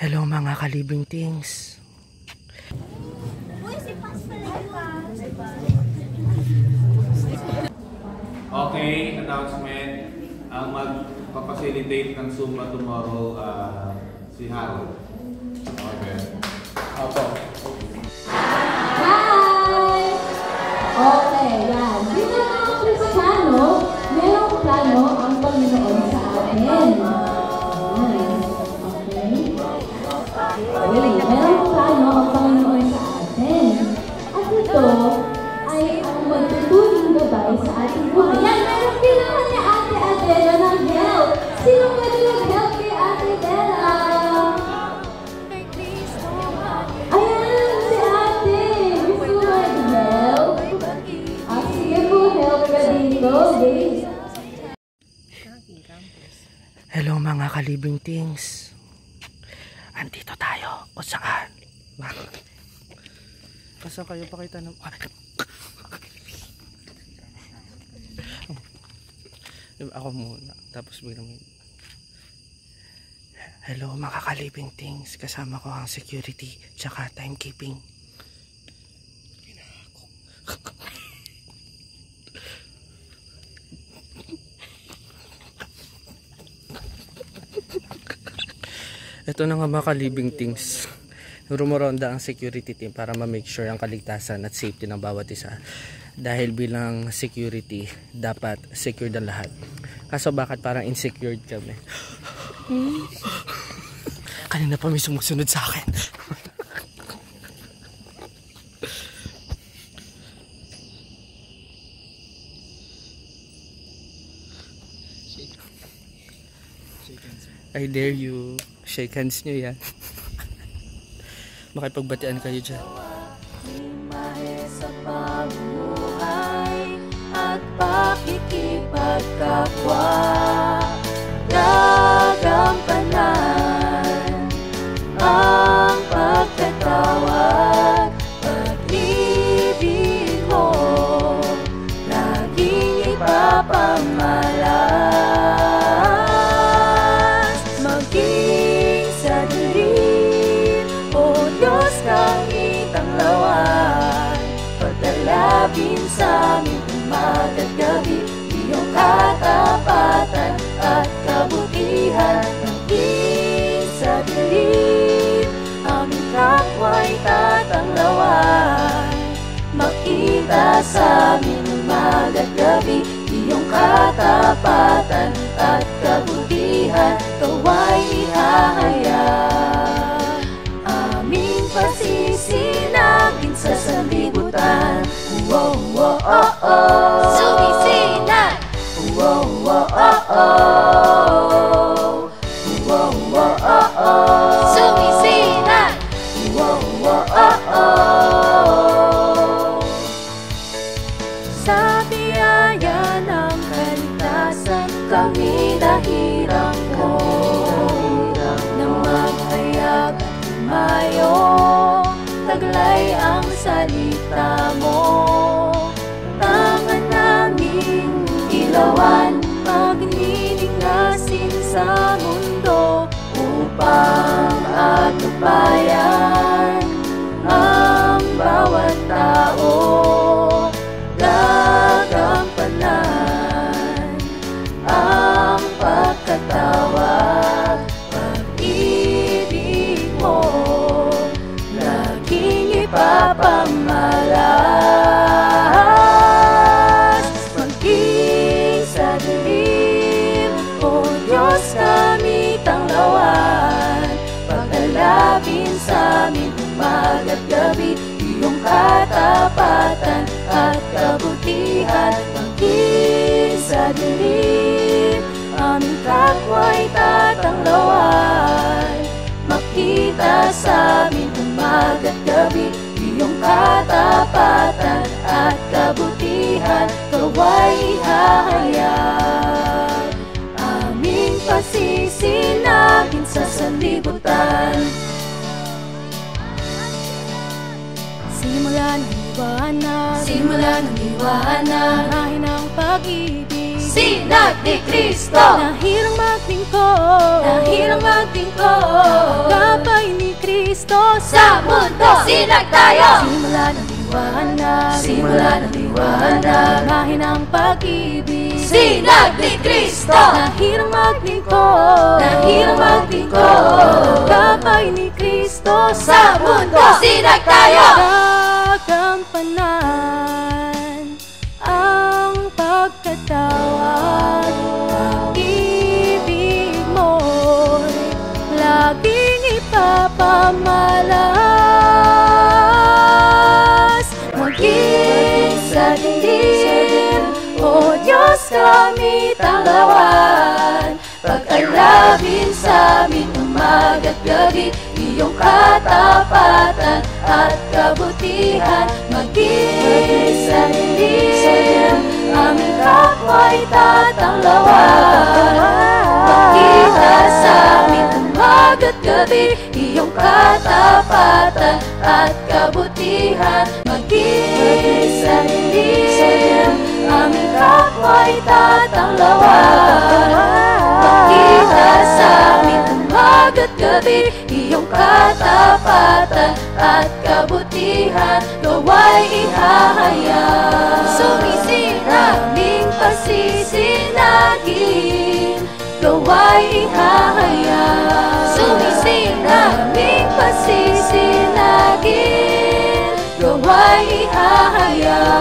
Hello mga kalibing things. Okay, announcement. Ang magpapacilitate ng Zumba tomorrow, si Harold. Okay. Opo. Hi! Okay, yan. Bilang mga Kristiyano, merong plano ang Panginoon sa atin. Merong plano ang Panginoon sa atin. At ito ay ang magtuturing gabay sa ating buhay. Yan, meron kailangan ni Ate Adela ng help. Sino pwede mag-help kay Ate Adela? Ayan, si Ate. Gusto mo mag-help? Sige po, help ka dito. Hello mga kalibing things. Andito tayo o saan? Basta kayo pakita ng... Ako muna, tapos biglang may... Hello mga kalibing things. Kasama ko ang security tsaka timekeeping. Ito na nga mga kalibing things. Rumoronda ang security team para ma-make sure ang kaligtasan at safety ng bawat isa. Dahil bilang security, dapat secured ang lahat. Kaso bakit parang insecure kami? Kanina pa may sumusunod sa akin. I dare you. Shake hands nyo yan. Makipagbatian kayo dyan. Sa pamumuhay at pakikipagkapwa, gagampanan ang pagkatawag, pag-ibig mo, laging ipapamalas. Maging sa dilim, O Diyos, kangitang lawan, pagdalabin sa aming umaga at gabi, iyong katapatan at kabutihan. Maging sa dilim, aming kapwa'y tatanglawan, makita sa aming umaga at gabi, iyong katapatan at kabutihan, kawa'y ihahayag. Aming pasisinagin sa sanlibutan, wow, wow, oh, oh. Sumisinag! Wow, wow, oh, oh. Wow, wow, oh, oh. Sumisinag! Wow, wow, oh, oh. Sa biyaya ng kaligtasan, kami nahirang mo na maghayag at umayo, taglay ang salita mo. Tangan naming ilawan, magniningasin sa mundo, upang atupayan ang bawat tao. Gagampanan ang pagkatawag, pag-ibig mo, laging ipapamalas. Maging sa dilim, O Diyos, kami tanglawan, paglalapin sa aming umaga at gabi, iyong katapatan at kabutihan. Maging sa dilim, aming kapwa'y tatanglawan, makita sa aming umaga at gabi, iyong katapatan at kabutihan, kawa'y ihahayag. Aming pasisinagin sa sanlibutan, simula ng liwanag, lahi ng pag-ibig, sinag ni Kristo, nahirang magtingkod, Kristo sa mundo. Sinag tayo! Simula ng liwanag, simula ng liwanag, mahin ang pag-ibig. Sinag ni Kristo, nahirang maglingkod, nahirang maglingkod, gabay ni Kristo sa mundo. Sinag tayo! Gagampanan ang pagkatawag, pag-ibig mo'y laging ipapamalas. Maging sa dilim, O Diyos kami tanglawan, pag-alabin sa amin umaga't gabi, iyong katapatan at kabutihan. Maging sa dilim, aming kapwa'y tatanglawan, pagkita sa amin umaga't gabi, iyong katapatan at kabutihan. Maging sa dilim, aming kapwa'y tatanglawan, pagkita sa amin umaga't gabi, iyong katapatan at kabutihan, gawa'y ihahayag. Sumising aming pasisinagin, gawa'y ihahayag. Sumising aming pasisinagin, gawa'y ihahayag.